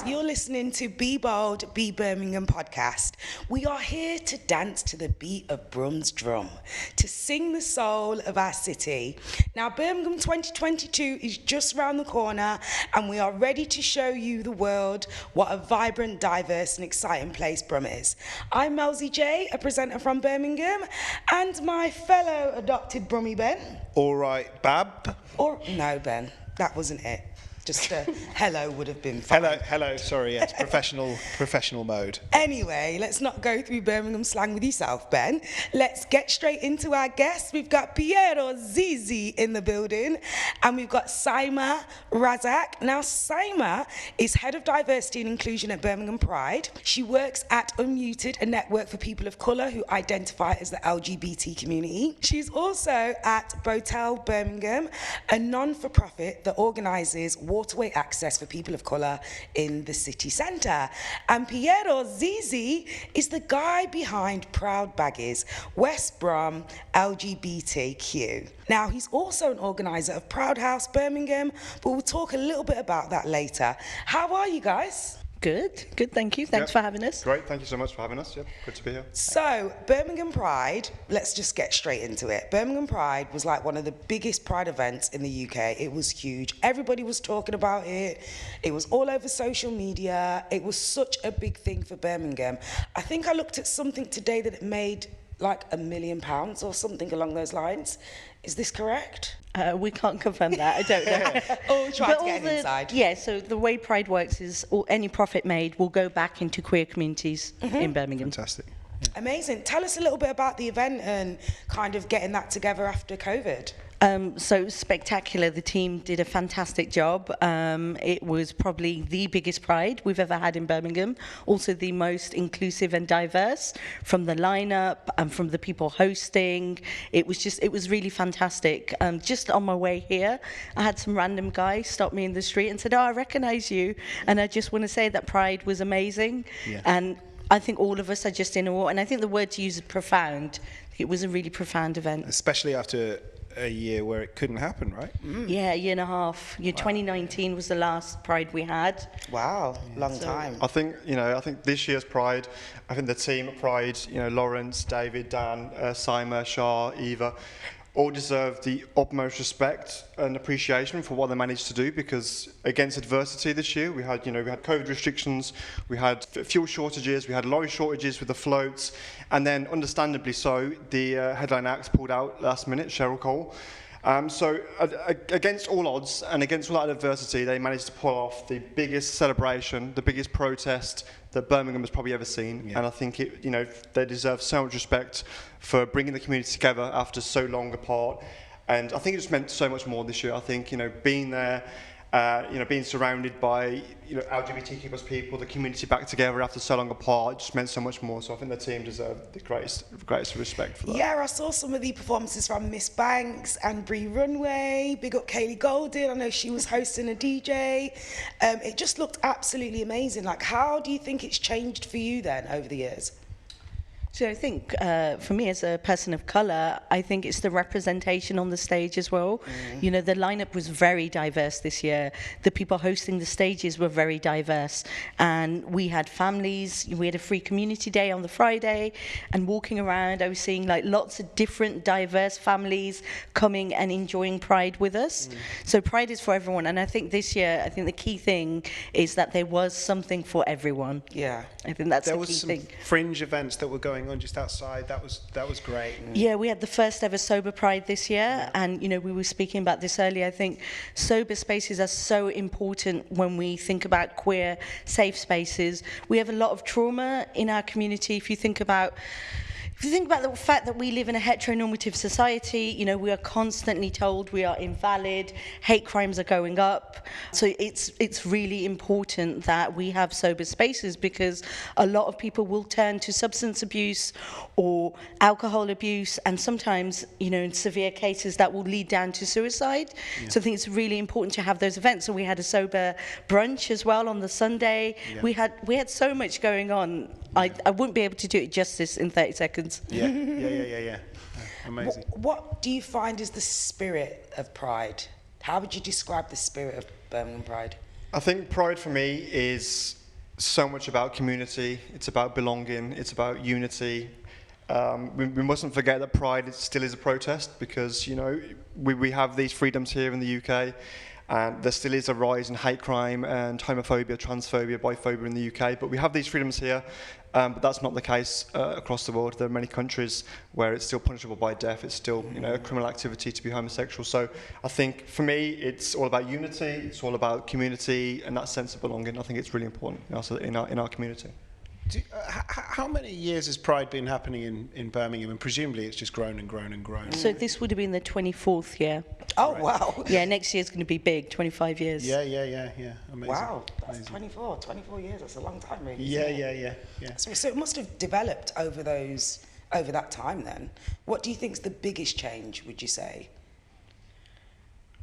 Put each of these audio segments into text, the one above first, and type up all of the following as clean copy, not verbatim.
You're listening to Be Bold, Be Birmingham podcast. We are here to dance to the beat of Brum's drum, to sing the soul of our city. Now, Birmingham 2022 is just round the corner, and we are ready to show you the world what a vibrant, diverse, and exciting place Brum is. I'm Melzy J, a presenter from Birmingham, and my fellow adopted Brummie Ben. All right, Bab. Or, no, Ben, that wasn't it. Just a hello would have been fine. Hello, sorry, yes, professional mode. Anyway, let's not go through Birmingham slang with yourself, Ben. Let's get straight into our guests. We've got Pierro Zizzi in the building, and we've got Saima Razzaq. Now, Saima is Head of Diversity and Inclusion at Birmingham Pride. She works at Unmuted, a network for people of colour who identify as the LGBT community. She's also at Botel Birmingham, a non-for-profit that organises waterway access for people of colour in the city centre. And Pierro Zizzi is the guy behind Proud Baggies, West Brom LGBTQ. Now, he's also an organiser of Proud House Birmingham, but we'll talk a little bit about that later. How are you guys? Good, thank you. Thanks for having us. Great, thank you so much for having us. Yep, good to be here. So, Birmingham Pride, let's just get straight into it. Birmingham Pride was like one of the biggest Pride events in the UK. It was huge. Everybody was talking about it. It was all over social media. It was such a big thing for Birmingham. I think I looked at something today that it made like £1 million or something along those lines. Is this correct? We can't confirm that, I don't know. Oh, try to get inside. Yeah, so the way Pride works is any profit made will go back into queer communities in Birmingham. Fantastic. Yeah. Amazing. Tell us a little bit about the event and kind of getting that together after COVID. So spectacular. The team did a fantastic job. It was probably the biggest Pride we've ever had in Birmingham. Also the most inclusive and diverse, from the lineup and from the people hosting. It was really fantastic. Just on my way here, I had some random guy stop me in the street and said, "Oh, I recognise you." And I just want to say that Pride was amazing. Yeah. And I think all of us are just in awe. And I think the word to use is profound. It was a really profound event. Especially after a year where it couldn't happen, right? Yeah, a year and a half. 2019 was the last Pride we had. Wow, long time. I think this year's Pride, I think the team at Pride, Lawrence, David, Dan, Saima, Shah, Eva, all deserve the utmost respect and appreciation for what they managed to do, because against adversity this year, we had COVID restrictions, we had fuel shortages, we had lorry shortages with the floats, and then understandably so, the headline acts pulled out last minute, Cheryl Cole. So against all odds and against all that adversity, they managed to pull off the biggest celebration, the biggest protest that Birmingham has probably ever seen. Yeah. And I think they deserve so much respect for bringing the community together after so long apart. And I think it just meant so much more this year. I think being there, being surrounded by LGBTQ plus people, the community back together after so long apart, just meant so much more. So I think the team deserve the greatest respect for that. Yeah, I saw some of the performances from Miss Banks and Bree Runway. Big up Kaylee Golden. I know she was hosting a DJ. It just looked absolutely amazing. Like, how do you think it's changed for you then over the years? So I think for me as a person of colour, I think it's the representation on the stage as well. The lineup was very diverse this year. The people hosting the stages were very diverse. And we had families, we had a free community day on the Friday, and walking around I was seeing like lots of different diverse families coming and enjoying Pride with us. So Pride is for everyone, and I think this year, I think the key thing is that there was something for everyone. Yeah. I think that's the key thing. There was some fringe events that were going on just outside. That was great. Yeah, we had the first ever Sober Pride this year, and we were speaking about this earlier. I think sober spaces are so important when we think about queer safe spaces. We have a lot of trauma in our community. If you think about the fact that we live in a heteronormative society, we are constantly told we are invalid, hate crimes are going up. So it's really important that we have sober spaces, because a lot of people will turn to substance abuse or alcohol abuse, and sometimes, in severe cases that will lead down to suicide. Yeah. So I think it's really important to have those events. So we had a sober brunch as well on the Sunday. Yeah. We had so much going on. I wouldn't be able to do it justice in 30 seconds. Yeah. Amazing. What do you find is the spirit of Pride? How would you describe the spirit of Birmingham Pride? I think Pride for me is so much about community. It's about belonging. It's about unity. We mustn't forget that Pride still is a protest because, you know, we have these freedoms here in the UK, and there still is a rise in hate crime and homophobia, transphobia, biphobia in the UK. But we have these freedoms here, but that's not the case across the world. There are many countries where it's still punishable by death. It's still, you know, a criminal activity to be homosexual. So I think for me, it's all about unity. It's all about community and that sense of belonging. I think it's really important in our community. How many years has Pride been happening in Birmingham? And presumably it's just grown and grown and grown. So this would have been the 24th year. Oh, Right. wow. Yeah, next year's going to be big, 25 years. Yeah. Amazing. Wow, that's Amazing. 24 years, that's a long time, really. Yeah, isn't it? yeah. So it must have developed over that time then. What do you think's the biggest change, would you say?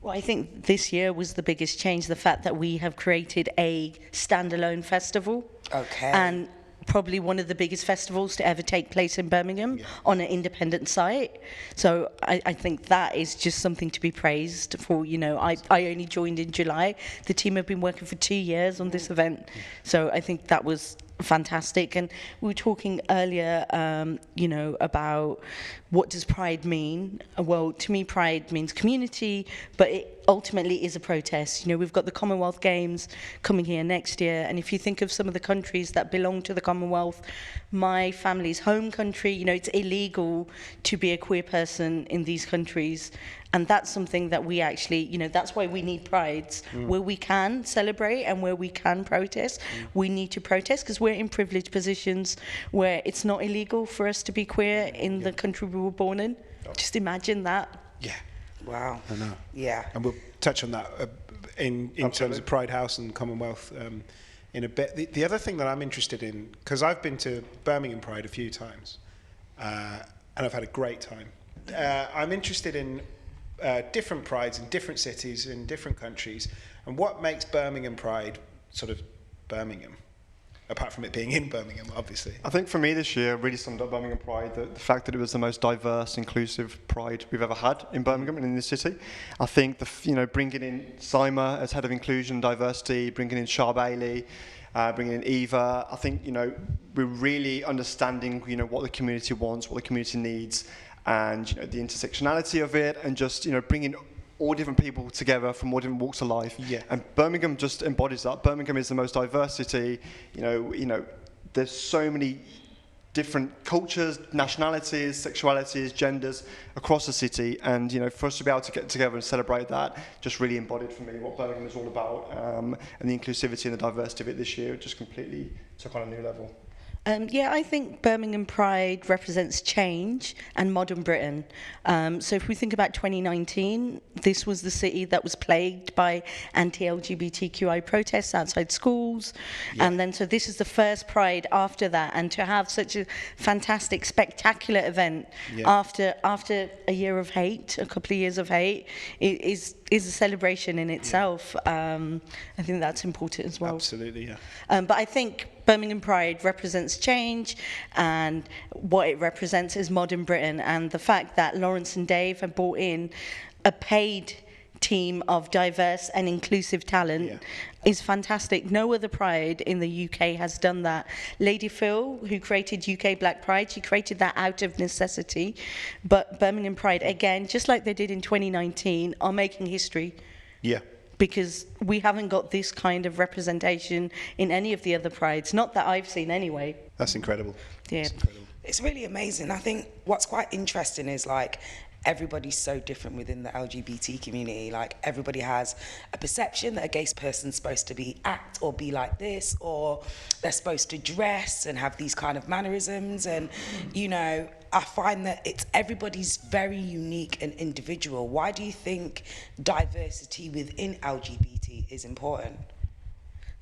Well, I think this year was the biggest change, the fact that we have created a standalone festival. Okay. And probably one of the biggest festivals to ever take place in Birmingham on an independent site. So I think that is just something to be praised for. You know, I only joined in July. The team have been working for 2 years on this event. So I think that was fantastic. And we were talking earlier, you know, about what does Pride mean? Well, to me, Pride means community, but it ultimately is a protest. You know, we've got the Commonwealth Games coming here next year, and if you think of some of the countries that belong to the Commonwealth, my family's home country, you know, it's illegal to be a queer person in these countries. And that's something that we actually, you know, that's why we need prides, where we can celebrate and where we can protest. We need to protest because we're in privileged positions where it's not illegal for us to be queer in the country we were born in. Just imagine that. Yeah. Wow. I know. Yeah. And we'll touch on that in terms of Pride House and Commonwealth in a bit. The other thing that I'm interested in, because I've been to Birmingham Pride a few times, and I've had a great time. I'm interested in different prides in different cities, in different countries, and what makes Birmingham Pride sort of Birmingham, apart from it being in Birmingham, obviously. I think for me this year really summed up Birmingham Pride, the fact that it was the most diverse, inclusive Pride we've ever had in Birmingham and in the city. I think bringing in Saima as head of inclusion and diversity, bringing in Shah Bailey, bringing in Eva. I think, you know, we're really understanding, you know, what the community wants, what the community needs, and, you know, the intersectionality of it, and just, you know, bringing all different people together from all different walks of life. Yeah. And Birmingham just embodies that. Birmingham is the most diversity. You know, there's so many different cultures, nationalities, sexualities, genders across the city, and, you know, for us to be able to get together and celebrate that just really embodied for me what Birmingham is all about, and the inclusivity and the diversity of it this year just completely took on a new level. Yeah, I think Birmingham Pride represents change and modern Britain. So if we think about 2019, this was the city that was plagued by anti-LGBTQI protests outside schools. Yeah. And then so this is the first Pride after that. And to have such a fantastic, spectacular event after a year of hate, a couple of years of hate, is a celebration in itself. I think that's important as well. Absolutely, yeah. But I think Birmingham Pride represents change, and what it represents is modern Britain, and the fact that Lawrence and Dave have brought in a paid team of diverse and inclusive talent is fantastic. No other Pride in the UK has done that. Lady Phil, who created UK Black Pride, she created that out of necessity, but Birmingham Pride, again, just like they did in 2019, are making history. Yeah. Because we haven't got this kind of representation in any of the other prides, not that I've seen anyway. That's incredible. Yeah. That's incredible. It's really amazing. I think what's quite interesting is, like, everybody's so different within the LGBT community. Like, everybody has a perception that a gay person's supposed to act or be like this, or they're supposed to dress and have these kind of mannerisms. And, you know, I find that everybody's very unique and individual. Why do you think diversity within LGBT is important?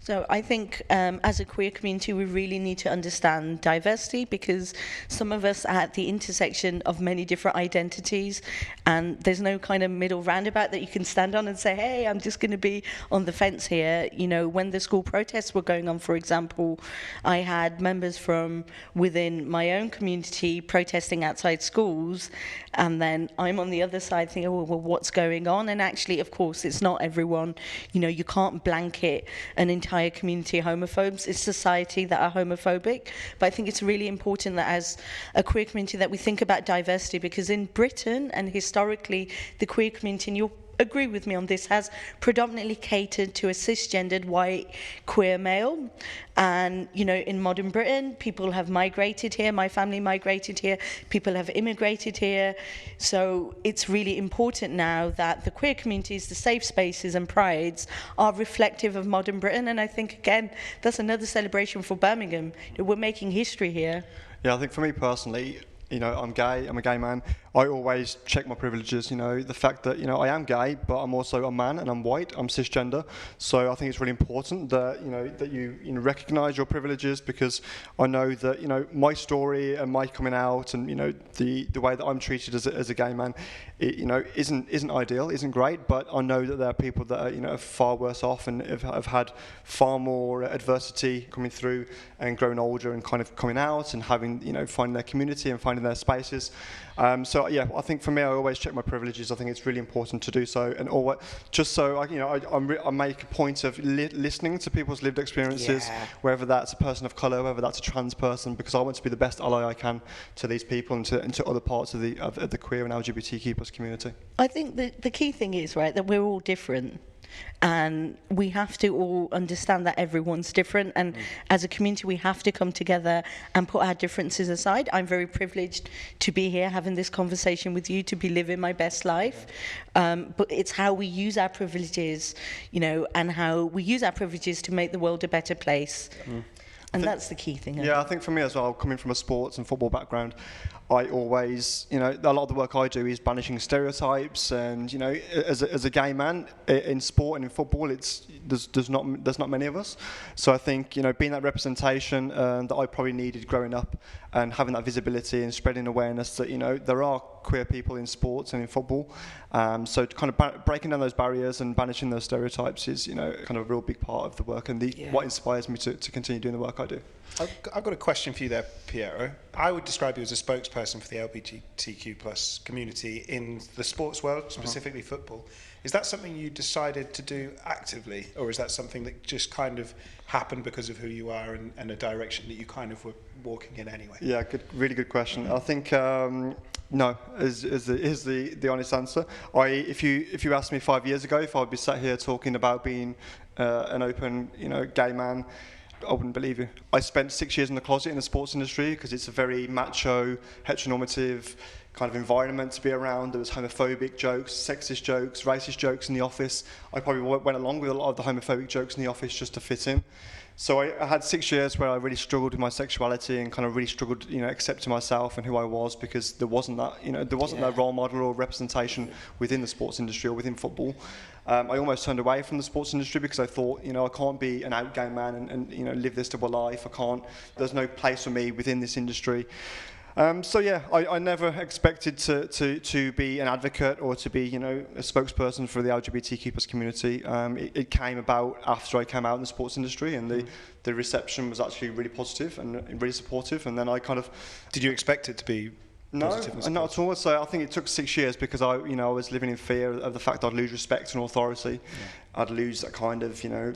So I think as a queer community, we really need to understand diversity, because some of us are at the intersection of many different identities, and there's no kind of middle roundabout that you can stand on and say, hey, I'm just going to be on the fence here. You know, when the school protests were going on, for example, I had members from within my own community protesting outside schools, and then I'm on the other side thinking, oh, well, what's going on? And actually, of course, it's not everyone. You know, you can't blanket an entire community homophobes. It's society that are homophobic. But I think it's really important that as a queer community that we think about diversity, because in Britain and historically the queer community, and you'll agree with me on this, has predominantly catered to a cisgendered white queer male. And you know, in modern Britain, people have migrated here. My family migrated here. People have immigrated here. So it's really important now that the queer communities, the safe spaces and prides are reflective of modern Britain. And I think, again, that's another celebration for Birmingham. We're making history here. Yeah, I think for me personally, you know, I'm gay, I'm a gay man. I always check my privileges, you know, the fact that, you know, I am gay, but I'm also a man and I'm white, I'm cisgender. So I think it's really important that, you know, that you recognise your privileges, because I know that, you know, my story and my coming out and, you know, the way that I'm treated as a gay man, it, you know, isn't ideal, isn't great, but I know that there are people that are, you know, far worse off and have had far more adversity coming through and growing older and kind of coming out and having, you know, finding their community and finding their spaces. So yeah, I think for me, I always check my privileges. I think it's really important to do so, and always, just so I make a point of listening to people's lived experiences, whether that's a person of colour, whether that's a trans person, because I want to be the best ally I can to these people and to other parts of the queer and LGBTQ+ community. I think the key thing is, right, that we're all different. And we have to all understand that everyone's different, and as a community we have to come together and put our differences aside. I'm very privileged to be here having this conversation with you, to be living my best life, but it's how we use our privileges, you know, and how we use our privileges to make the world a better place. And that's the key thing. Yeah, I think for me as well, coming from a sports and football background, I always, you know, a lot of the work I do is banishing stereotypes, and you know, as a gay man in sport and in football, there's not many of us. So I think, you know, being that representation that I probably needed growing up, and having that visibility and spreading awareness that, you know, there are queer people in sports and in football. So kind of breaking down those barriers and banishing those stereotypes is, you know, kind of a real big part of the work, and what inspires me to continue doing the work I do. I've got a question for you there, Pierro. I would describe you as a spokesperson for the LGBTQ+ community in the sports world, specifically football. Is that something you decided to do actively, or is that something that just kind of happened because of who you are and a direction that you kind of were walking in anyway? Yeah, really good question. I think no is the honest answer. If you asked me 5 years ago if I'd be sat here talking about being an open, you know, gay man, I wouldn't believe you. I spent 6 years in the closet in the sports industry because it's a very macho, heteronormative kind of environment to be around. There was homophobic jokes, sexist jokes, racist jokes in the office. I probably went along with a lot of the homophobic jokes in the office just to fit in. So I had 6 years where I really struggled with my sexuality and kind of really struggled, you know, accepting myself and who I was, because there wasn't that, you know, that role model or representation within the sports industry or within football. I almost turned away from the sports industry because I thought, you know, I can't be an out gay man and you know, live this double life. There's no place for me within this industry. So yeah, I never expected to be an advocate or to be, you know, a spokesperson for the LGBTQ+ community. It came about after I came out in the sports industry, and the reception was actually really positive and really supportive. And then I kind of... Did you expect it to be positive? No, not at all. So I think it took 6 years because I was living in fear of the fact I'd lose respect and authority. I'd lose that kind of, you know,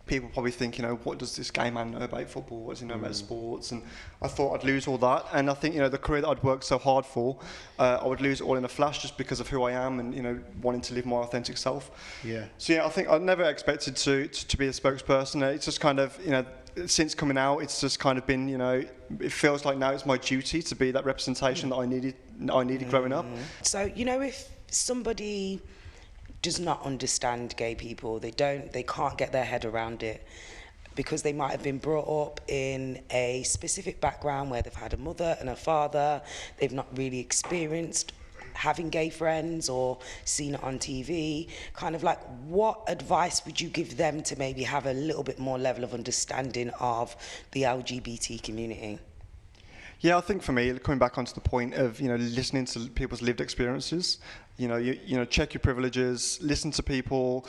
people probably think, you know, what does this gay man know about football? What does he know about sports? And I thought I'd lose all that. And I think, you know, the career that I'd worked so hard for, I would lose it all in a flash just because of who I am and, you know, wanting to live my authentic self. Yeah. So yeah, I think I never expected to be a spokesperson. It's just kind of, you know, since coming out, it's just kind of been, you know, it feels like now it's my duty to be that representation that I needed growing up. So, you know, if somebody does not understand gay people, they can't get their head around it because they might have been brought up in a specific background where they've had a mother and a father, they've not really experienced having gay friends or seen it on TV, kind of like what advice would you give them to maybe have a little bit more level of understanding of the LGBT community? Yeah, I think for me, coming back onto the point of, listening to people's lived experiences, check your privileges, listen to people,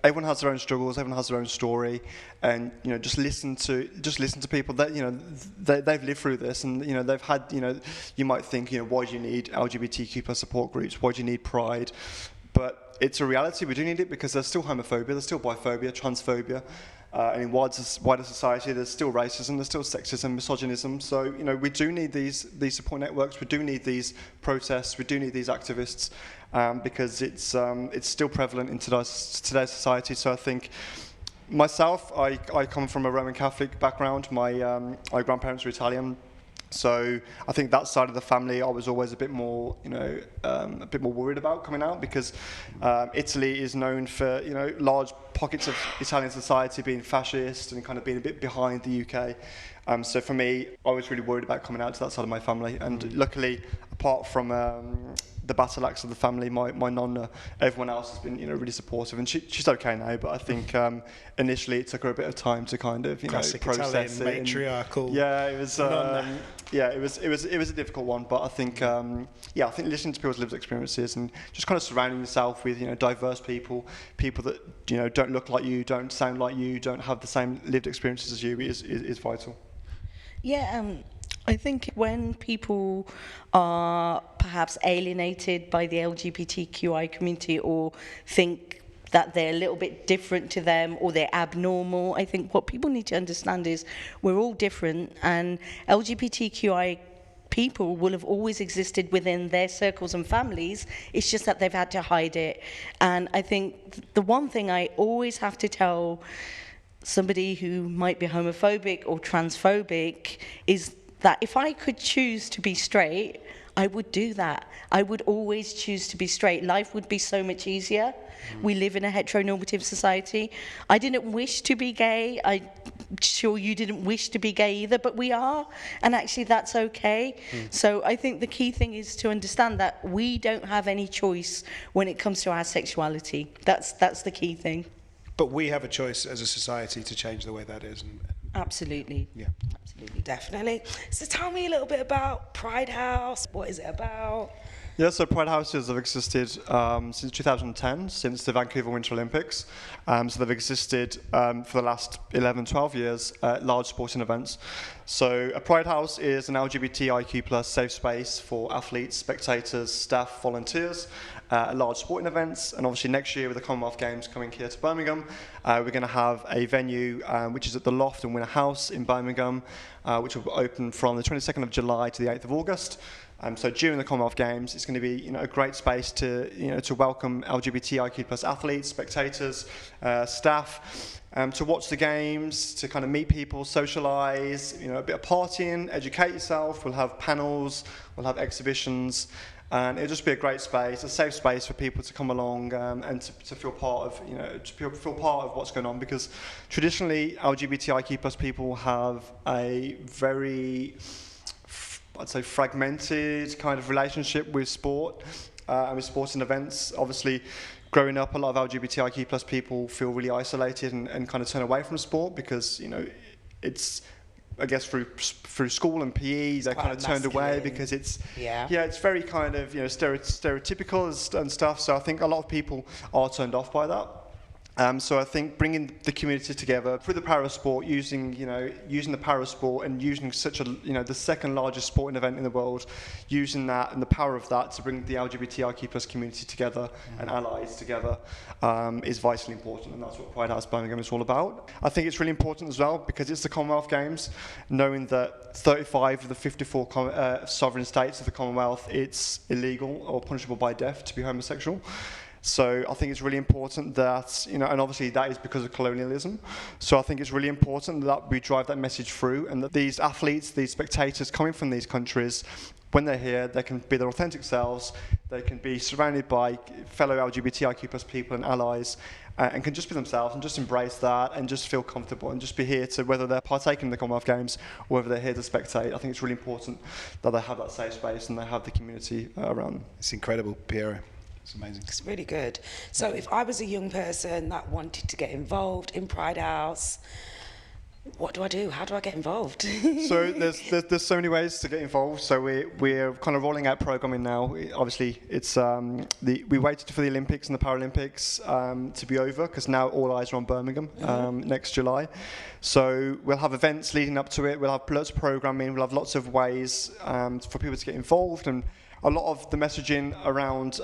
everyone has their own struggles, everyone has their own story, and just listen to people that they've lived through this, and they've had you might think why do you need LGBTQ plus support groups, why do you need Pride, but it's a reality. We do need it because there's still homophobia, there's still biphobia, transphobia. And in wider society, there's still racism, there's still sexism, misogynism. So, we do need these support networks, we do need these protests, we do need these activists, because it's still prevalent in today's society. So I think myself, I come from a Roman Catholic background. My grandparents were Italian. So I think that side of the family I was always a bit more worried about coming out, because Italy is known for large pockets of Italian society being fascist and kind of being a bit behind the UK. So for me, I was really worried about coming out to that side of my family. And luckily, apart from the battle axe of the family, my nonna, everyone else has been really supportive, and she's okay now. But I think initially it took her a bit of time to kind of Classic process Italian, it. matriarchal. Yeah, it was. It was a difficult one, but I think I think listening to people's lived experiences and just kind of surrounding yourself with diverse people that don't look like you, don't sound like you, don't have the same lived experiences as you is vital. Yeah, I think when people are perhaps alienated by the LGBTQI community or think that they're a little bit different to them or they're abnormal, I think what people need to understand is we're all different, and LGBTQI people will have always existed within their circles and families. It's just that they've had to hide it. And I think the one thing I always have to tell somebody who might be homophobic or transphobic is that if I could choose to be straight, I would do that. I would always choose to be straight. Life would be so much easier. We live in a heteronormative society. I didn't wish to be gay. I'm sure you didn't wish to be gay either, but we are, and actually that's okay. So I think the key thing is to understand that we don't have any choice when it comes to our sexuality. That's the key thing. But we have a choice as a society to change the way that is. Absolutely. Yeah. Absolutely. Definitely. So tell me a little bit about Pride House. What is it about? Yeah, so Pride Houses have existed since 2010, since the Vancouver Winter Olympics. So they've existed for the last 11, 12 years at large sporting events. So a Pride House is an LGBTIQ plus safe space for athletes, spectators, staff, volunteers at large sporting events. And obviously next year with the Commonwealth Games coming here to Birmingham, we're going to have a venue which is at the Loft and Winter House in Birmingham, which will open from the 22nd of July to the 8th of August. So during the Commonwealth Games, it's going to be a great space to welcome LGBTIQ plus athletes, spectators, staff, to watch the games, to kind of meet people, socialise, a bit of partying, educate yourself. We'll have panels, we'll have exhibitions, and it'll just be a great space, a safe space for people to come along and to feel part of, feel part of what's going on, because traditionally LGBTIQ plus people have a very, I'd say, fragmented kind of relationship with sport and with sporting events. Obviously, growing up, a lot of LGBTIQ plus people feel really isolated and kind of turn away from sport because, it's, I guess, through school and PE, they're kind of turned away because it's it's very kind of stereotypical and stuff. So I think a lot of people are turned off by that. So I think bringing the community together through the power of sport, using the power of sport and using such a the second largest sporting event in the world, using that and the power of that to bring the LGBTIQ plus community together and allies together is vitally important, and that's what Pride House Birmingham is all about. I think it's really important as well because it's the Commonwealth Games, knowing that 35 of the 54 sovereign states of the Commonwealth, it's illegal or punishable by death to be homosexual. So I think it's really important that, and obviously that is because of colonialism. So I think it's really important that we drive that message through and that these athletes, these spectators coming from these countries when they're here, they can be their authentic selves, they can be surrounded by fellow LGBTIQ+ people and allies, and can just be themselves and just embrace that and just feel comfortable and just be here to, whether they're partaking in the Commonwealth Games or whether they're here to spectate. I think it's really important that they have that safe space and they have the community around them. It's incredible, Pierro. It's amazing. It's really good. So if I was a young person that wanted to get involved in Pride House, what do I do? How do I get involved? So there's so many ways to get involved. So we're kind of rolling out programming now. Obviously, it's we waited for the Olympics and the Paralympics to be over, because now all eyes are on Birmingham next July. So we'll have events leading up to it. We'll have lots of programming. We'll have lots of ways for people to get involved. And a lot of the messaging around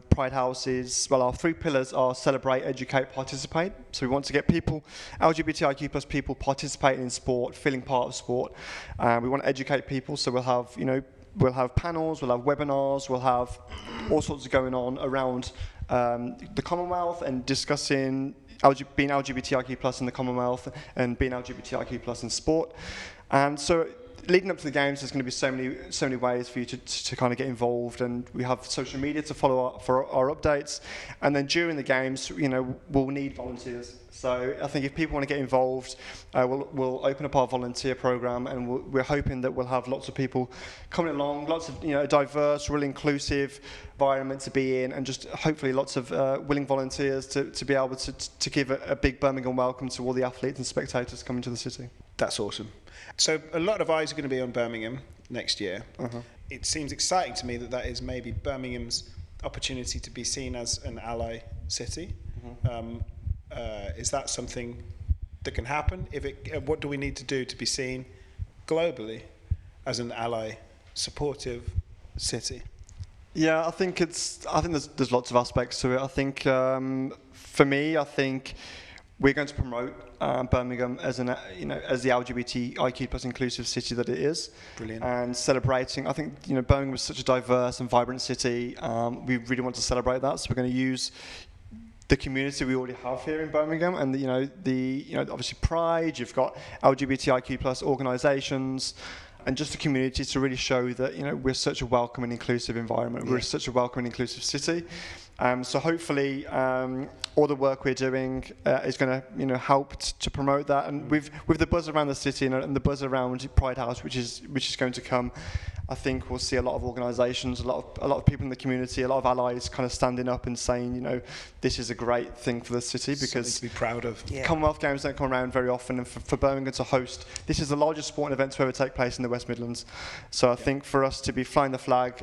Pride House is, well, our 3 pillars are celebrate, educate, participate. So we want to get people, LGBTIQ+ people, participating in sport, feeling part of sport. We want to educate people, so we'll have, we'll have panels, we'll have webinars, we'll have all sorts of going on around the Commonwealth and discussing being LGBTIQ+ in the Commonwealth and being LGBTIQ+ in sport. And so leading up to the games, there's going to be so many ways for you to kind of get involved, and we have social media to follow up for our updates. And then during the games, we'll need volunteers. So I think if people want to get involved, we'll open up our volunteer program, and we're hoping that we'll have lots of people coming along, lots of diverse, really inclusive environment to be in, and just hopefully lots of willing volunteers to be able to give a big Birmingham welcome to all the athletes and spectators coming to the city. That's awesome. So a lot of eyes are going to be on Birmingham next year. It seems exciting to me that is maybe Birmingham's opportunity to be seen as an ally city. Is that something that can happen? What do we need to do to be seen globally as an ally, supportive city? Yeah, I think there's lots of aspects to it. I think for me, I think we're going to promote Birmingham as the LGBTIQ+ inclusive city that it is. Brilliant. And celebrating, I think Birmingham is such a diverse and vibrant city. We really want to celebrate that, so we're going to use the community we already have here in Birmingham, and obviously Pride. You've got LGBTIQ+ organisations, and just the community to really show that we're such a welcome and inclusive environment. Yeah. We're such a welcome and inclusive city. So hopefully all the work we're doing is going to help to promote that, and with the buzz around the city and the buzz around Pride House, which is going to come, I think we'll see a lot of organisations, a lot of people in the community, a lot of allies kind of standing up and saying, this is a great thing for the city, because something to be proud of. Yeah. Commonwealth Games don't come around very often, and for Birmingham to host, this is the largest sporting event to ever take place in the West Midlands. So I think for us to be flying the flag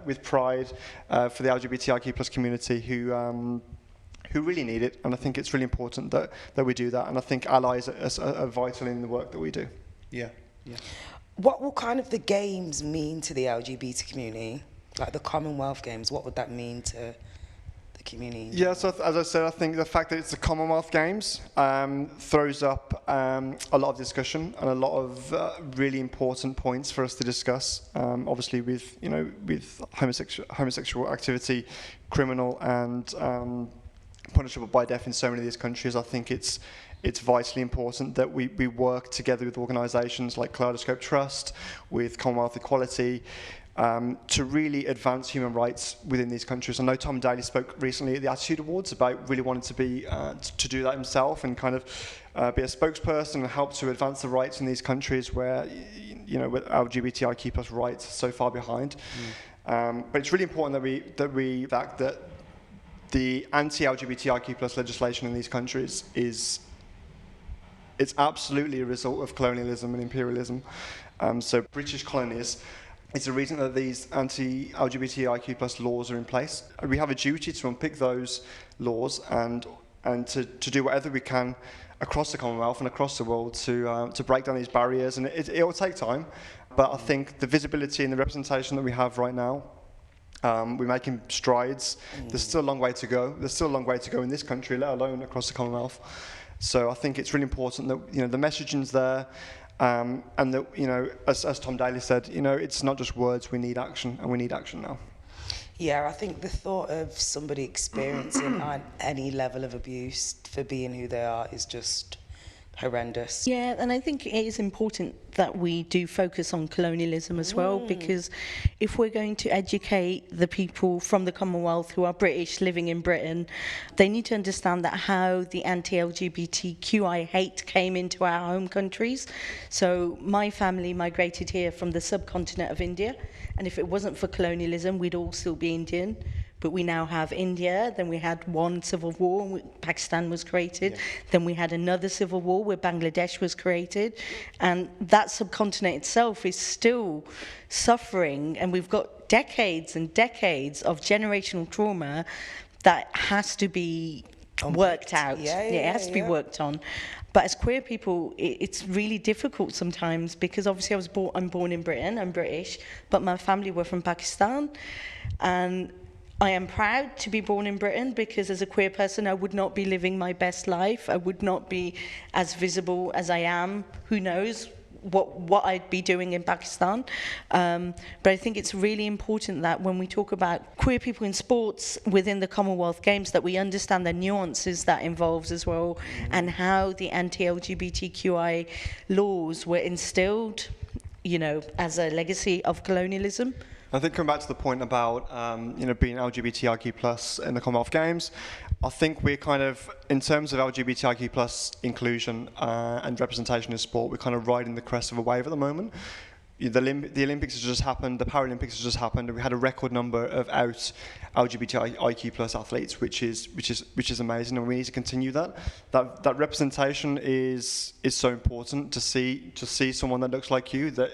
with pride for the LGBTIQ+ community who really need it, and I think it's really important that we do that, and I think allies are vital in the work that we do. Yeah. What will kind of the games mean to the LGBT community? Like the Commonwealth Games, what would that mean to the community? Yeah, so as I said, I think the fact that it's the Commonwealth Games throws up a lot of discussion and a lot of really important points for us to discuss. Obviously, with homosexual activity, criminal and punishable by death in so many of these countries, I think it's vitally important that we work together with organisations like Kaleidoscope Trust, with Commonwealth Equality, to really advance human rights within these countries. I know Tom Daley spoke recently at the Attitude Awards about really wanting to be to do that himself and kind of be a spokesperson and help to advance the rights in these countries where with LGBTIQ+ rights are so far behind. But it's really important that the anti-LGBTIQ+ legislation in these countries it's absolutely a result of colonialism and imperialism. So British colonies, it's the reason that these anti-LGBTIQ+ laws are in place. We have a duty to unpick those laws and to do whatever we can across the Commonwealth and across the world to break down these barriers. And it will take time, but I think the visibility and the representation that we have right now, we're making strides. There's still a long way to go. There's still a long way to go in this country, let alone across the Commonwealth. So I think it's really important that the messaging's there, and that as Tom Daley said, it's not just words. We need action, and we need action now. Yeah, I think the thought of somebody experiencing any level of abuse for being who they are is just horrendous. Yeah, and I think it is important that we do focus on colonialism as well, because if we're going to educate the people from the Commonwealth who are British living in Britain, they need to understand that how the anti-LGBTQI hate came into our home countries. So my family migrated here from the subcontinent of India, and if it wasn't for colonialism, we'd all still be Indian. But we now have India, then we had one civil war, and Pakistan was created, then we had another civil war where Bangladesh was created, and that subcontinent itself is still suffering, and we've got decades and decades of generational trauma that has to be worked out. It has to be worked on. But as queer people, it's really difficult sometimes, because obviously I'm born in Britain, I'm British, but my family were from Pakistan, and I am proud to be born in Britain, because as a queer person, I would not be living my best life. I would not be as visible as I am. Who knows what I'd be doing in Pakistan. But I think it's really important that when we talk about queer people in sports within the Commonwealth Games, that we understand the nuances that involves as well, and how the anti-LGBTQI laws were instilled, as a legacy of colonialism. I think coming back to the point about being LGBTIQ+ in the Commonwealth Games, I think we're kind of, in terms of LGBTIQ+ inclusion and representation in sport, we're kind of riding the crest of a wave at the moment. The Olympics has just happened, the Paralympics has just happened, and we had a record number of out LGBTIQ+ athletes, which is amazing, and we need to continue that. That representation is so important. To see someone that looks like you, that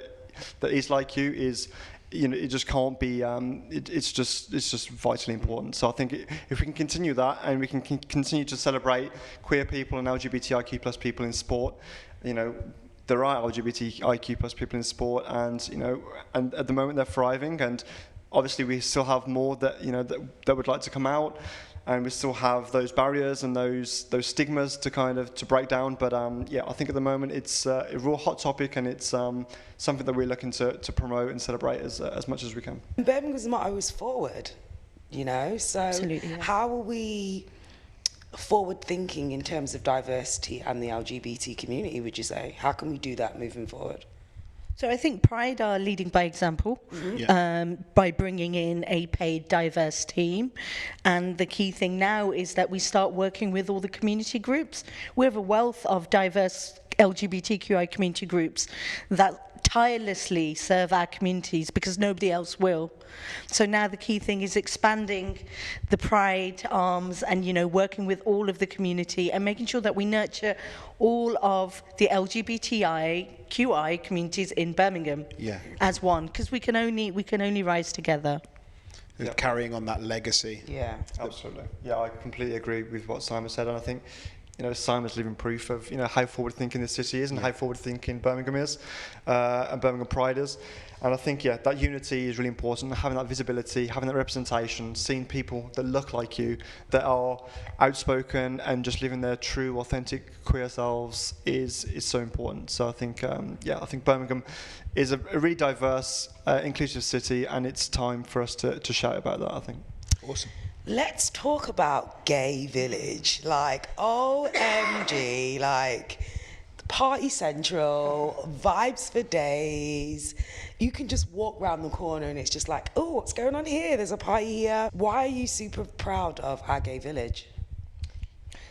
is like you, is, it just can't be. It's just vitally important. So I think if we can continue that, and we can continue to celebrate queer people and LGBTIQ+ people in sport, there are LGBTIQ+ people in sport, and and at the moment they're thriving. And obviously we still have more that that would like to come out, and we still have those barriers and those stigmas to break down. But I think at the moment it's a real hot topic, and it's something that we're looking to promote and celebrate as much as we can. Birmingham's motto is forward, so Absolutely, yeah. How are we forward thinking in terms of diversity and the LGBT community, would you say? How can we do that moving forward? So I think Pride are leading by example, by bringing in a paid, diverse team. And the key thing now is that we start working with all the community groups. We have a wealth of diverse LGBTQI community groups that tirelessly serve our communities, because nobody else will. So now the key thing is expanding the Pride arms, and working with all of the community, and making sure that we nurture all of the LGBTIQI communities in Birmingham as one, because we can only rise together. Carrying on that legacy. Yeah, absolutely. Yeah, I completely agree with what Saima said, and I think Saima's living proof of how forward-thinking this city is, and how forward-thinking Birmingham is, and Birmingham Pride is. And I think that unity is really important. Having that visibility, having that representation, seeing people that look like you, that are outspoken and just living their true, authentic queer selves is so important. So I think I think Birmingham is a really diverse, inclusive city, and it's time for us to shout about that, I think. Awesome. Let's talk about Gay Village. OMG, party central, vibes for days. You can just walk around the corner and it's just like, oh, what's going on here? There's a party here. Why are you super proud of our Gay Village?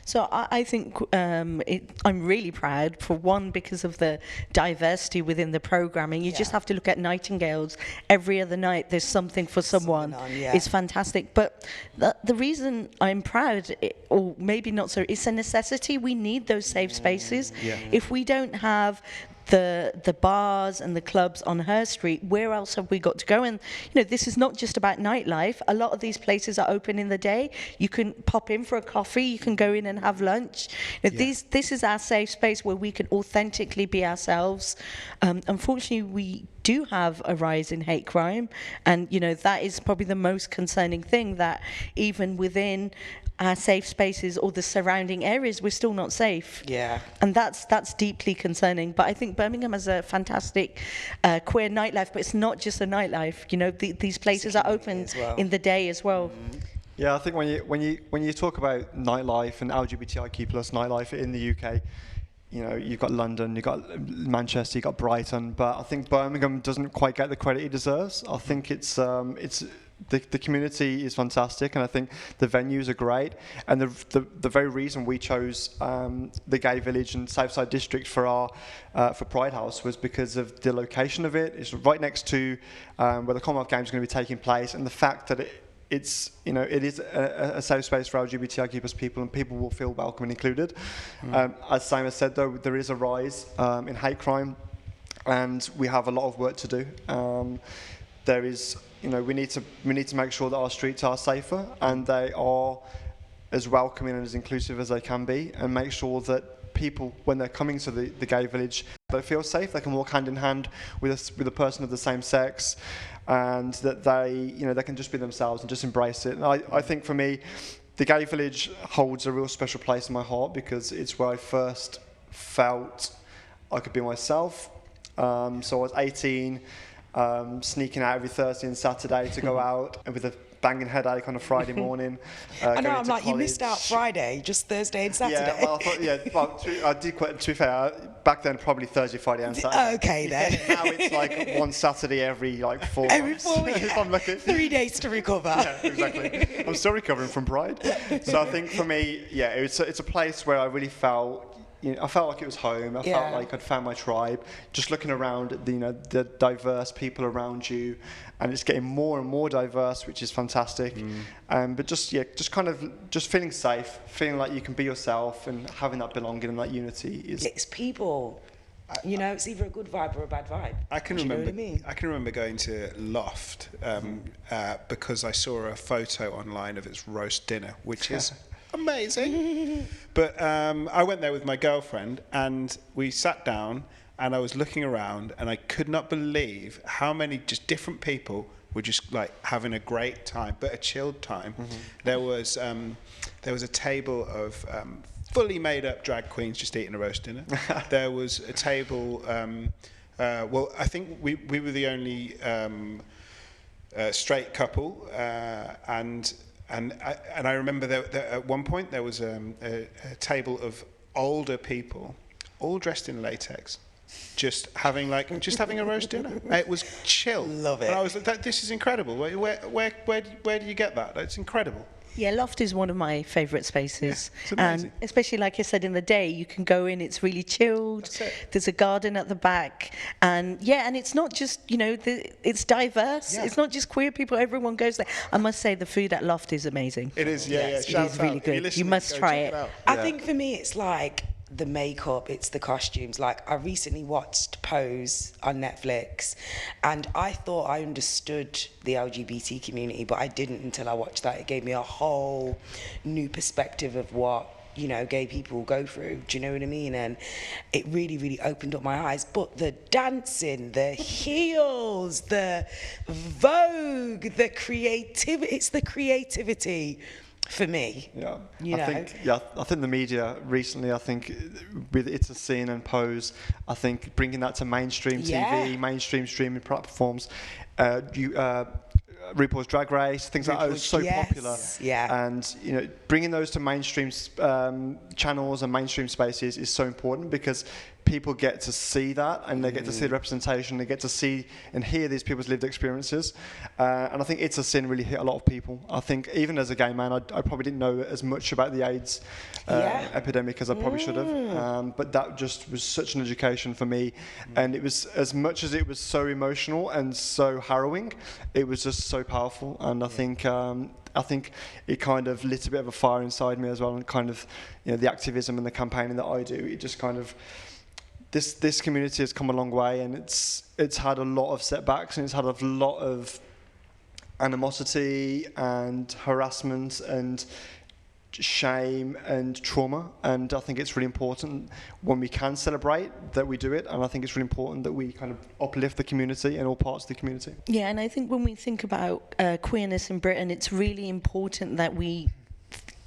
So I think I'm really proud, for one, because of the diversity within the programming. You just have to look at Nightingales. Every other night there's something for someone. It's fantastic. But the reason I'm proud, or maybe not so, it's a necessity. We need those safe spaces. If we don't have the bars and the clubs on Her Street, where else have we got to go? And this is not just about nightlife. A lot of these places are open in the day. You can pop in for a coffee, you can go in and have lunch. This is our safe space where we can authentically be ourselves. Unfortunately, we do have a rise in hate crime, and that is probably the most concerning thing, that even within our safe spaces or the surrounding areas, we're still not safe. And that's deeply concerning. But I think Birmingham has a fantastic queer nightlife, but it's not just a nightlife. These places are open in the day as well. Yeah, I think when you talk about nightlife and LGBTIQ+ nightlife in the UK, you've got London, you've got Manchester, you've got Brighton, but I think Birmingham doesn't quite get the credit it deserves. I think it's the community is fantastic, and I think the venues are great. And the very reason we chose the Gay Village and Southside District for our for Pride House was because of the location of it. It's right next to where the Commonwealth Games are going to be taking place, and the fact that it is a safe space for LGBTIQ+ people, and people will feel welcome and included. As Saima said, though, there is a rise in hate crime, and we have a lot of work to do. There is, we need to make sure that our streets are safer and they are as welcoming and as inclusive as they can be, and make sure that people, when they're coming to the Gay Village, they feel safe. They can walk hand in hand with a person of the same sex, and that they can just be themselves and just embrace it. And I think for me, the Gay Village holds a real special place in my heart because it's where I first felt I could be myself. So I was 18. Sneaking out every Thursday and Saturday to go out, and with a banging headache on a Friday morning. I know, I'm like, college. You missed out Friday, just Thursday and Saturday. I did quite, to be fair, back then probably Thursday, Friday and Saturday. Okay then. Now it's like one Saturday every 4 months. Every 4 weeks. If I'm lucky. 3 days to recover. Yeah, exactly. I'm still recovering from Pride. So I think for me, it's a place where I really felt, I felt like it was home. I felt like I'd found my tribe. Just looking around at the diverse people around you, and it's getting more and more diverse, which is fantastic. But just feeling safe, feeling like you can be yourself, and having that belonging and that unity is. It's people. It's either a good vibe or a bad vibe. I can remember going to Loft because I saw a photo online of its roast dinner, which is amazing. But I went there with my girlfriend, and we sat down, and I was looking around, and I could not believe how many just different people were just like having a great time, but a chilled time. There was a table of fully made up drag queens just eating a roast dinner. There was a table, I think we were the only straight couple, and I remember that at one point there was a table of older people, all dressed in latex, just having a roast dinner. It was chill. Love it. And I was like, this is incredible. Where do you get that? It's incredible. Yeah, Loft is one of my favourite spaces. Yeah, it's amazing. And especially, like I said, in the day, you can go in, it's really chilled. That's it. There's a garden at the back. And it's not just, it's diverse. Yeah. It's not just queer people, everyone goes there. I must say, the food at Loft is amazing. It is, yeah. It is really good. You must try it. I think for me, it's like the makeup, it's the costumes. Like, I recently watched Pose on Netflix, and I thought I understood the LGBT community, but I didn't until I watched that. It gave me a whole new perspective of what gay people go through. Do you know what I mean? And it really, really opened up my eyes. But the dancing, the heels, the Vogue, the creativity, it's the creativity for me. I think the media recently, with It's a Scene and Pose, I think bringing that to mainstream TV, mainstream streaming platforms, RuPaul's Drag Race, things like that are so popular. Yeah. And bringing those to mainstream channels and mainstream spaces is so important, because people get to see that, and they get to see the representation, they get to see and hear these people's lived experiences. And I think It's a Sin really hit a lot of people. I think even as a gay man, I probably didn't know as much about the AIDS epidemic as I probably should have. But that just was such an education for me. And it was, as much as it was so emotional and so harrowing, it was just so powerful. And I think it kind of lit a bit of a fire inside me as well, and kind of, the activism and the campaigning that I do, it just kind of, this community has come a long way, and it's had a lot of setbacks, and it's had a lot of animosity and harassment and shame and trauma. And I think it's really important when we can celebrate that we do it, and I think it's really important that we kind of uplift the community and all parts of the community. Yeah, and I think when we think about queerness in Britain, it's really important that we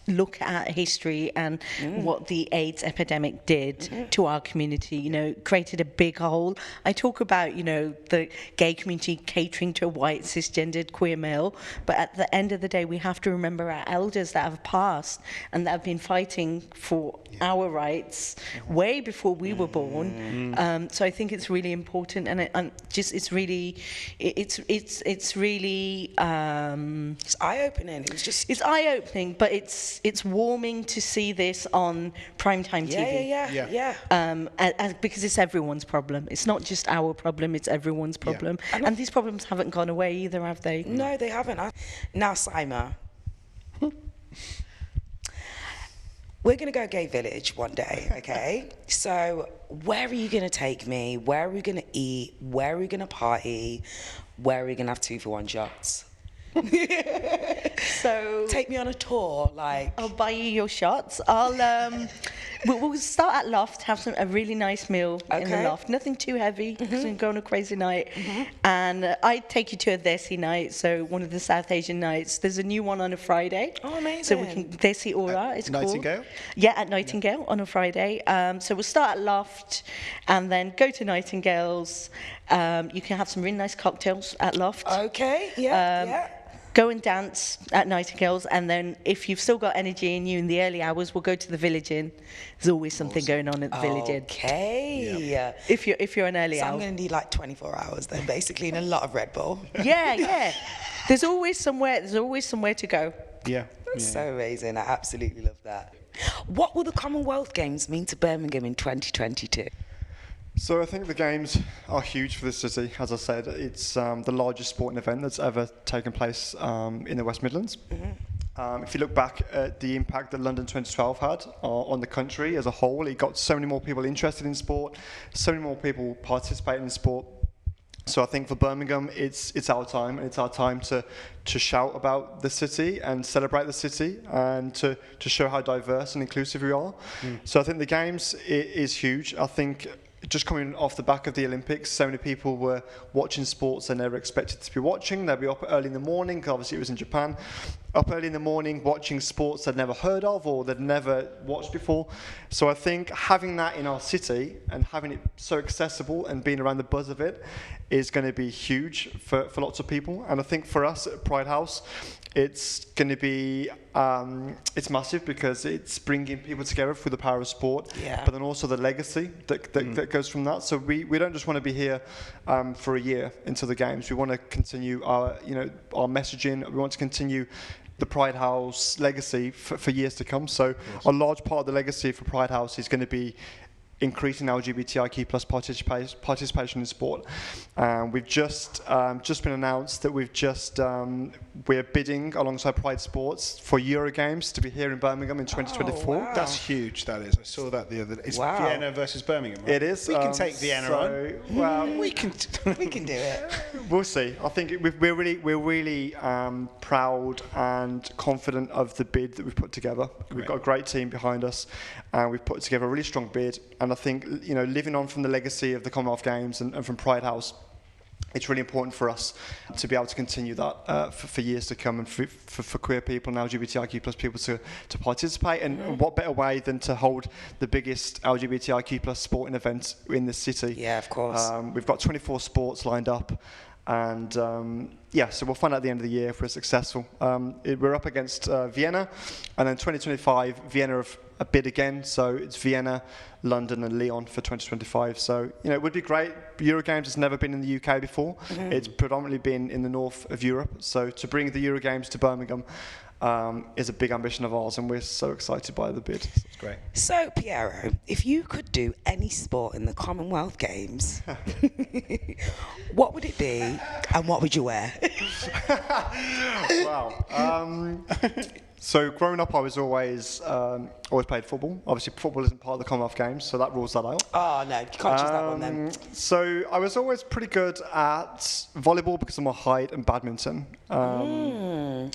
look at history and what the AIDS epidemic did to our community, you know, created a big hole. I talk about, you know, the gay community catering to a white, cisgendered, queer male, but at the end of the day, we have to remember our elders that have passed and that have been fighting for our rights way before we were born. So I think it's really important, and it's really It's eye-opening. it's eye-opening, but it's warming to see this on primetime TV. Because it's everyone's problem. It's not just our problem, it's everyone's problem. And these problems haven't gone away either, have they? No, they haven't. Now, Saima, we're going to go Gay Village one day, okay? So where are you going to take me? Where are we going to eat? Where are we going to party? Where are we going to have 2-for-1 shots? So take me on a tour, like. I'll buy you your shots. We'll start at Loft, have a really nice meal in the Loft. Nothing too heavy, because we can go on a crazy night. And I'd take you to a Desi night, so one of the South Asian nights. There's a new one on a Friday. Oh, amazing. So we can Desi Aura, it's called. Nightingale? Yeah, at Nightingale on a Friday. So we'll start at Loft and then go to Nightingale's. You can have some really nice cocktails at Loft. Okay, Go and dance at Nightingale's, and then if you've still got energy in you in the early hours, we'll go to the Village Inn. There's always something going on at the Village Inn. Okay. If you're an early So owl. I'm going to need like 24 hours then, basically, and a lot of Red Bull. Yeah. There's always somewhere to go. Yeah. So amazing. I absolutely love that. What will the Commonwealth Games mean to Birmingham in 2022? So I think the Games are huge for the city. As I said, it's the largest sporting event that's ever taken place in the West Midlands. If you look back at the impact that London 2012 had on the country as a whole, it got so many more people interested in sport, so many more people participating in sport. So I think for Birmingham, it's our time, and it's our time to shout about the city and celebrate the city, and to show how diverse and inclusive we are. So I think the Games is huge. I think just coming off the back of the Olympics, so many people were watching sports they never expected to be watching. They'd be up early in the morning, because obviously it was in Japan, up early in the morning watching sports they'd never heard of or they'd never watched before. So I think having that in our city and having it so accessible and being around the buzz of it is going to be huge for lots of people. And I think for us at Pride House, it's going to be, it's massive, because it's bringing people together through the power of sport, but then also the legacy that goes from that. So we don't just want to be here for a year into the Games. We want to continue our messaging. We want to continue the Pride House legacy for years to come. So a large part of the legacy for Pride House is going to be increasing LGBTIQ plus participation in sport. We've just been announced that we're bidding alongside Pride Sports for Eurogames to be here in Birmingham in 2024. Oh, wow. That's huge, that is. I saw that the other day. It's Vienna versus Birmingham, right? It is. We can take Vienna on. Well, We can do it. we'll see. I think we're really proud and confident of the bid that we've put together. We've got a great team behind us, and we've put together a really strong bid. And I think, living on from the legacy of the Commonwealth Games and from Pride House, it's really important for us to be able to continue that for years to come, and for queer people and LGBTIQ plus people to participate. And what better way than to hold the biggest LGBTIQ plus sporting event in the city? Yeah, of course. We've got 24 sports lined up. And so we'll find out at the end of the year if we're successful. We're up against Vienna, and then 2025, Vienna have a bid again. So it's Vienna, London, and Lyon for 2025. So it would be great. Eurogames has never been in the UK before. It's predominantly been in the north of Europe. So to bring the Eurogames to Birmingham is a big ambition of ours, and we're so excited by the bid. That's great. So, Pierro, if you could do any sport in the Commonwealth Games, what would it be, and what would you wear? Wow. So growing up, I was always played football. Obviously, football isn't part of the Commonwealth Games, so that rules that out. Oh, no, you can't choose that one then. So I was always pretty good at volleyball because of my height, and badminton. But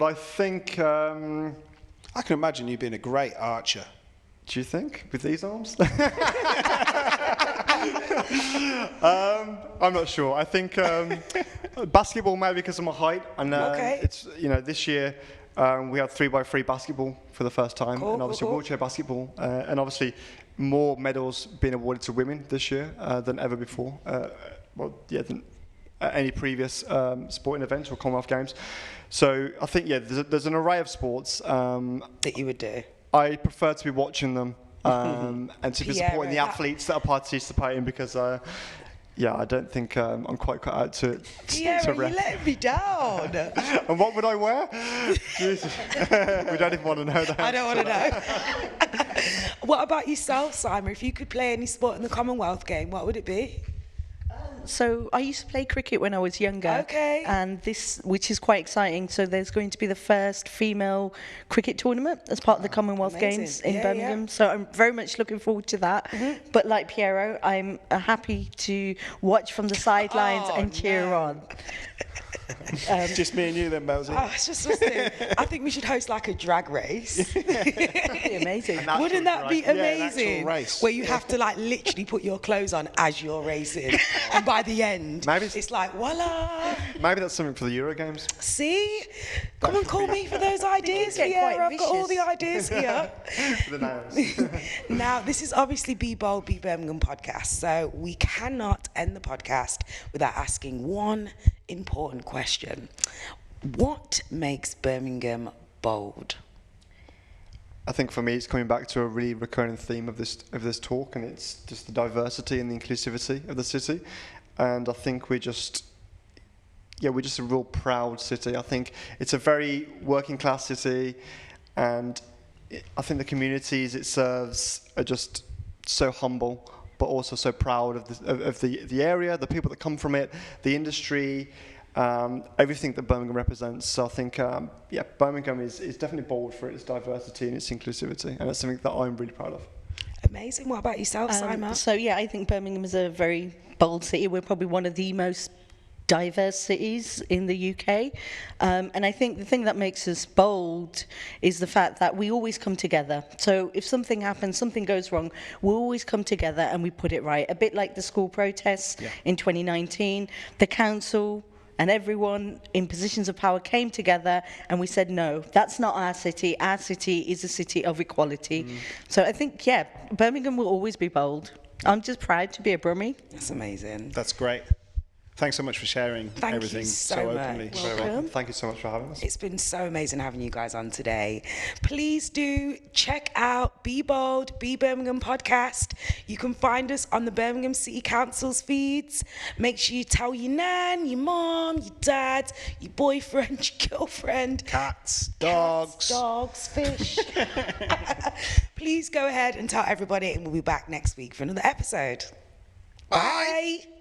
I think... I can imagine you being a great archer. Do you think, with these arms? I'm not sure. I think basketball maybe because of my height, and it's this year We had 3x3 basketball for the first time, and obviously wheelchair basketball, and obviously more medals being awarded to women this year than ever before. Than any previous sporting events or Commonwealth Games. So I think, there's an array of sports that you would do. I prefer to be watching them and to be supporting the athletes that are participating, because I don't think I'm quite cut out to Pierro, you let me down. And what would I wear? We don't even want to know that. I don't want to know. What about yourself, Saima? If you could play any sport in the Commonwealth game, what would it be? So I used to play cricket when I was younger. Okay. And which is quite exciting. So there's going to be the first female cricket tournament as part of the Commonwealth Games in Birmingham. So I'm very much looking forward to that. But like Pierro, I'm happy to watch from the sidelines and cheer on. Just me and you then, Melzy. Oh, it's just I think we should host like a drag race. That'd be amazing. Wouldn't that be amazing? An actual race. Where you have to like literally put your clothes on as you're racing, and by the end, it's like voila. Maybe that's something for the Euro Games. See, come and call me for those ideas, Pierre. I've got all the ideas here. For the nails. Now, this is obviously Be Bold, Be Birmingham podcast, so we cannot end the podcast without asking one important question. What makes Birmingham bold? I think for me, it's coming back to a really recurring theme of this talk, and it's just the diversity and the inclusivity of the city. And I think we're just a real proud city. I think it's a very working class city, and I think the communities it serves are just so humble, but also so proud of the area, the people that come from it, the industry, everything that Birmingham represents. So I think, Birmingham is definitely bold for its diversity and its inclusivity, and that's something that I'm really proud of. Amazing. What about yourself, Saima? So I think Birmingham is a very bold city. We're probably one of the most diverse cities in the UK, and I think the thing that makes us bold is the fact that we always come together. So if something happens, something goes wrong, we always come together and we put it right. A bit like the school protests in 2019, the council and everyone in positions of power came together and we said, no, that's not our city. Our city is a city of equality. So I think, Birmingham will always be bold. I'm just proud to be a Brummie. That's amazing. That's great. Thanks so much for sharing everything so openly. Welcome. Thank you so much for having us. It's been so amazing having you guys on today. Please do check out Be Bold, Be Birmingham podcast. You can find us on the Birmingham City Council's feeds. Make sure you tell your nan, your mom, your dad, your boyfriend, your girlfriend. Cats, dogs, fish. Please go ahead and tell everybody, and we'll be back next week for another episode. Bye.